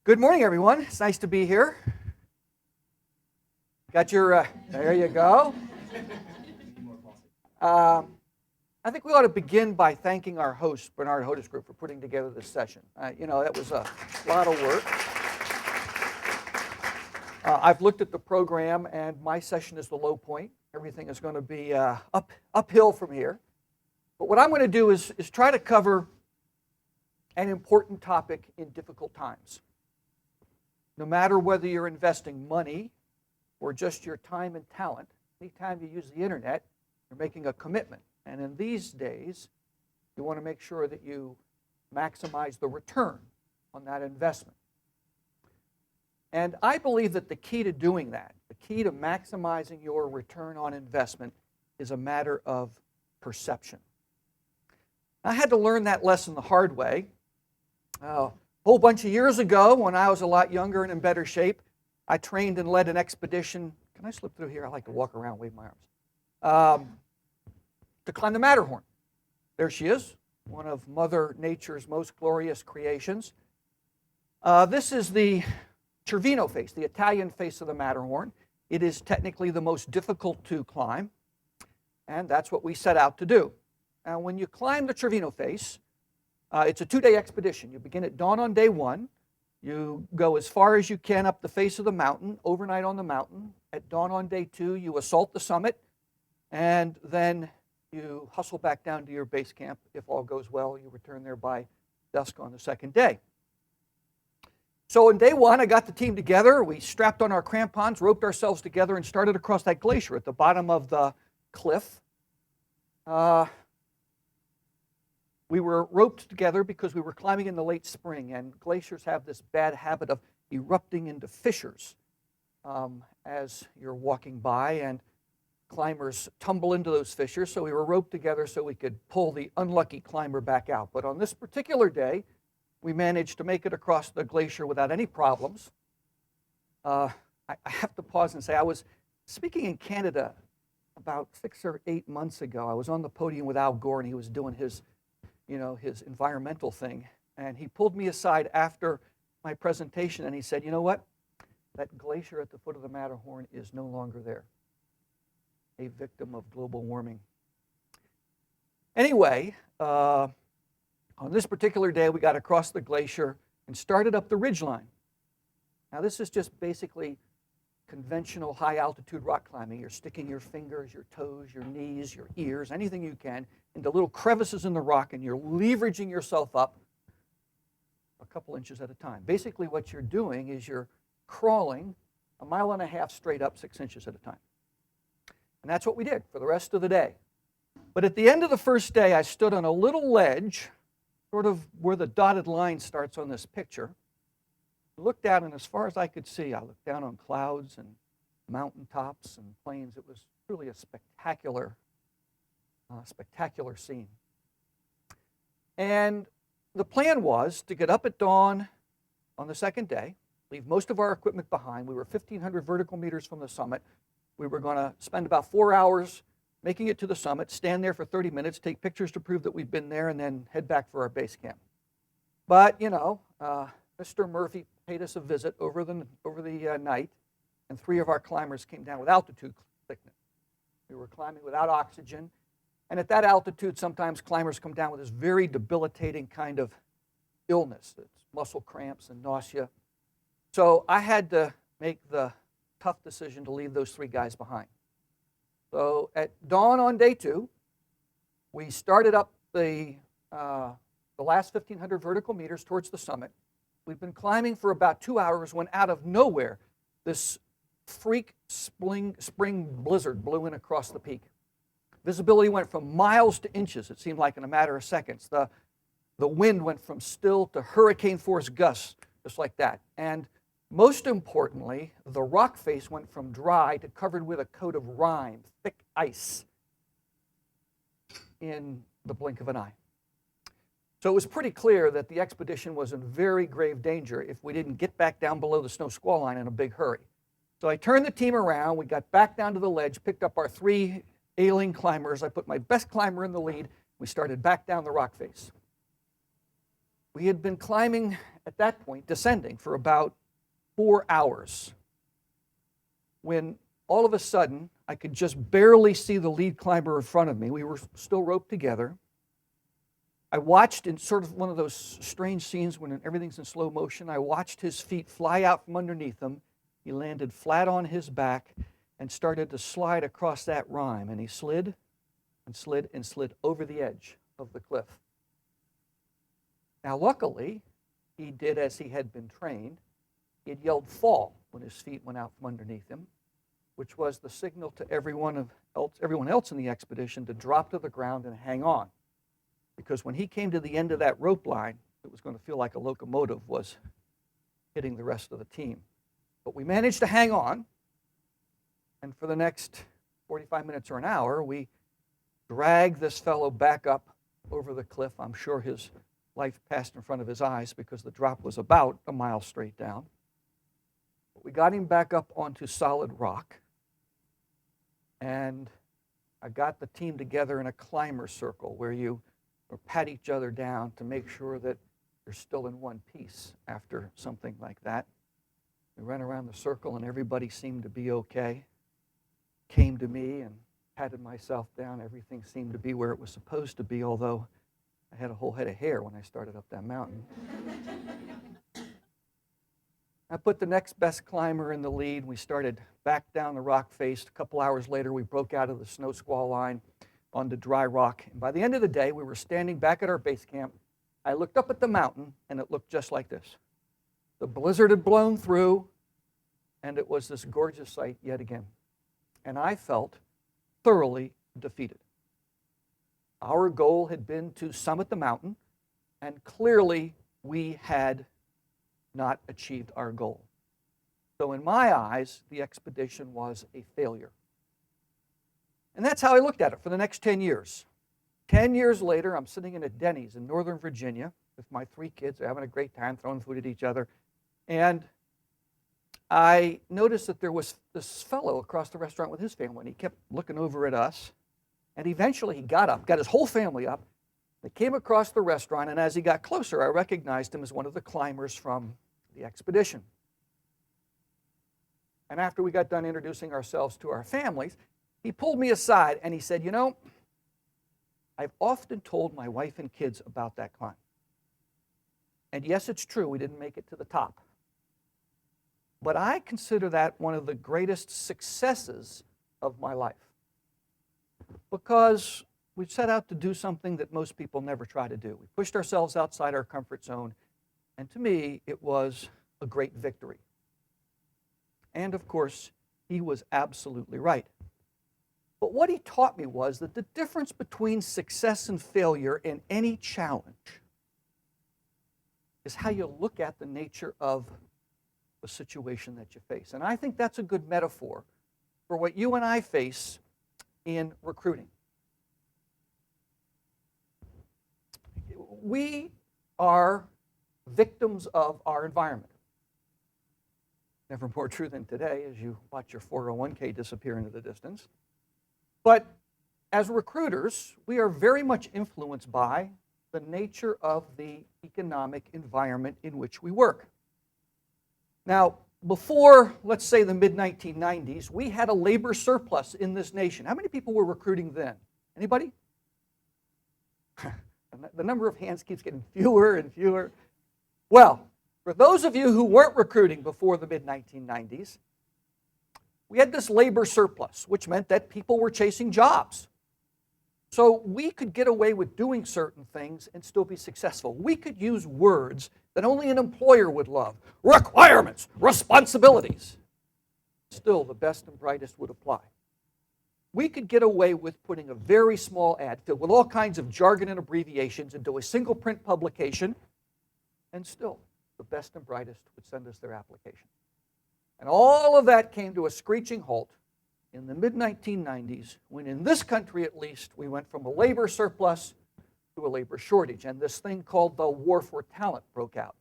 Good morning, everyone. It's nice to be here. Got your, there you go. I think we ought to begin by thanking our host, Bernard Hodes Group, for putting together this session. That was a lot of work. I've looked at the program, and my session is the low point. Everything is going to be uphill from here. But what I'm going to do is try to cover an important topic in difficult times. No matter whether you're investing money or just your time and talent, anytime you use the internet, you're making a commitment. And in these days, you want to make sure that you maximize the return on that investment. And I believe that the key to doing that, the key to maximizing your return on investment, is a matter of perception. I had to learn that lesson the hard way. A whole bunch of years ago, when I was a lot younger and in better shape, I trained and led an expedition. Can I slip through here? I like to walk around, wave my arms. To climb the Matterhorn. There she is, one of Mother Nature's most glorious creations. This is the Cervino face, the Italian face of the Matterhorn. It is technically the most difficult to climb, and that's what we set out to do. Now, when you climb the Cervino face, it's a 2-day expedition. You begin at dawn on day one. You go as far as you can up the face of the mountain, overnight on the mountain. At dawn on day 2, you assault the summit, and then you hustle back down to your base camp. If all goes well, you return there by dusk on the second day. So on day 1, I got the team together. We strapped on our crampons, roped ourselves together, and started across that glacier at the bottom of the cliff. We were roped together because we were climbing in the late spring, and glaciers have this bad habit of erupting into fissures as you're walking by, and climbers tumble into those fissures. So we were roped together so we could pull the unlucky climber back out. But on this particular day, we managed to make it across the glacier without any problems. I have to pause and say, I was speaking in Canada about 6 or 8 months ago. I was on the podium with Al Gore, and he was doing his environmental thing. And he pulled me aside after my presentation, and he said, you know what? That glacier at the foot of the Matterhorn is no longer there. A victim of global warming. Anyway, on this particular day, we got across the glacier and started up the ridgeline. Now, this is just basically conventional high-altitude rock climbing. You're sticking your fingers, your toes, your knees, your ears, anything you can, into little crevices in the rock, and you're leveraging yourself up a couple inches at a time. Basically, what you're doing is you're crawling 1.5 miles straight up 6 inches at a time. And that's what we did for the rest of the day. But at the end of the first day, I stood on a little ledge, sort of where the dotted line starts on this picture. Looked out, and as far as I could see, I looked down on clouds and mountaintops and plains. It was truly a spectacular scene. And the plan was to get up at dawn on the second day, leave most of our equipment behind. We were 1,500 vertical meters from the summit. We were going to spend about 4 hours making it to the summit, stand there for 30 minutes, take pictures to prove that we've been there, and then head back for our base camp. But, Mr. Murphy paid us a visit over the night, and 3 of our climbers came down with altitude sickness. We were climbing without oxygen, and at that altitude, sometimes climbers come down with this very debilitating kind of illness. It's muscle cramps and nausea. So I had to make the tough decision to leave those 3 guys behind. So at dawn on day 2, we started up the last 1,500 vertical meters towards the summit. We've been climbing for about 2 hours when out of nowhere, this freak spring blizzard blew in across the peak. Visibility went from miles to inches, it seemed like, in a matter of seconds. The wind went from still to hurricane force gusts, just like that. And most importantly, the rock face went from dry to covered with a coat of rime, thick ice, in the blink of an eye. So it was pretty clear that the expedition was in very grave danger if we didn't get back down below the snow squall line in a big hurry. So I turned the team around, we got back down to the ledge, picked up our 3 ailing climbers. I put my best climber in the lead. We started back down the rock face. We had been climbing at that point, descending for about 4 hours, when all of a sudden, I could just barely see the lead climber in front of me. We were still roped together. I watched in sort of one of those strange scenes when everything's in slow motion. I watched his feet fly out from underneath him. He landed flat on his back and started to slide across that rime. And he slid and slid and slid over the edge of the cliff. Now, luckily, he did as he had been trained. He had yelled fall when his feet went out from underneath him, which was the signal to everyone else in the expedition to drop to the ground and hang on. Because when he came to the end of that rope line, it was going to feel like a locomotive was hitting the rest of the team. But we managed to hang on, and for the next 45 minutes or an hour, we dragged this fellow back up over the cliff. I'm sure his life passed in front of his eyes because the drop was about a mile straight down. But we got him back up onto solid rock, and I got the team together in a climber circle where you pat each other down to make sure that you're still in one piece after something like that. We ran around the circle and everybody seemed to be okay. Came to me and patted myself down. Everything seemed to be where it was supposed to be, although I had a whole head of hair when I started up that mountain. I put the next best climber in the lead. We started back down the rock face. A couple hours later, we broke out of the snow squall line onto dry rock. And by the end of the day, we were standing back at our base camp. I looked up at the mountain, and it looked just like this. The blizzard had blown through, and it was this gorgeous sight yet again. And I felt thoroughly defeated. Our goal had been to summit the mountain, and clearly we had not achieved our goal. So in my eyes, the expedition was a failure. And that's how I looked at it for the next 10 years. 10 years later, I'm sitting in a Denny's in Northern Virginia with my 3 kids. They're having a great time throwing food at each other. And I noticed that there was this fellow across the restaurant with his family, and he kept looking over at us. And eventually he got up, got his whole family up. They came across the restaurant, and as he got closer, I recognized him as one of the climbers from the expedition. And after we got done introducing ourselves to our families, he pulled me aside and he said, "You know, I've often told my wife and kids about that climb. And yes, it's true, we didn't make it to the top. But I consider that one of the greatest successes of my life. Because we set out to do something that most people never try to do. We pushed ourselves outside our comfort zone, and to me, it was a great victory." And of course, he was absolutely right. But what he taught me was that the difference between success and failure in any challenge is how you look at the nature of the situation that you face. And I think that's a good metaphor for what you and I face in recruiting. We are victims of our environment. Never more true than today as you watch your 401k disappear into the distance. But as recruiters, we are very much influenced by the nature of the economic environment in which we work. Now, before, let's say, the mid-1990s, we had a labor surplus in this nation. How many people were recruiting then? Anybody? The number of hands keeps getting fewer and fewer. Well, for those of you who weren't recruiting before the mid-1990s, we had this labor surplus, which meant that people were chasing jobs. So we could get away with doing certain things and still be successful. We could use words that only an employer would love. Requirements, responsibilities. Still, the best and brightest would apply. We could get away with putting a very small ad filled with all kinds of jargon and abbreviations into a single print publication, and still, the best and brightest would send us their application. And all of that came to a screeching halt in the mid-1990s, when in this country at least, we went from a labor surplus to a labor shortage, and this thing called the war for talent broke out.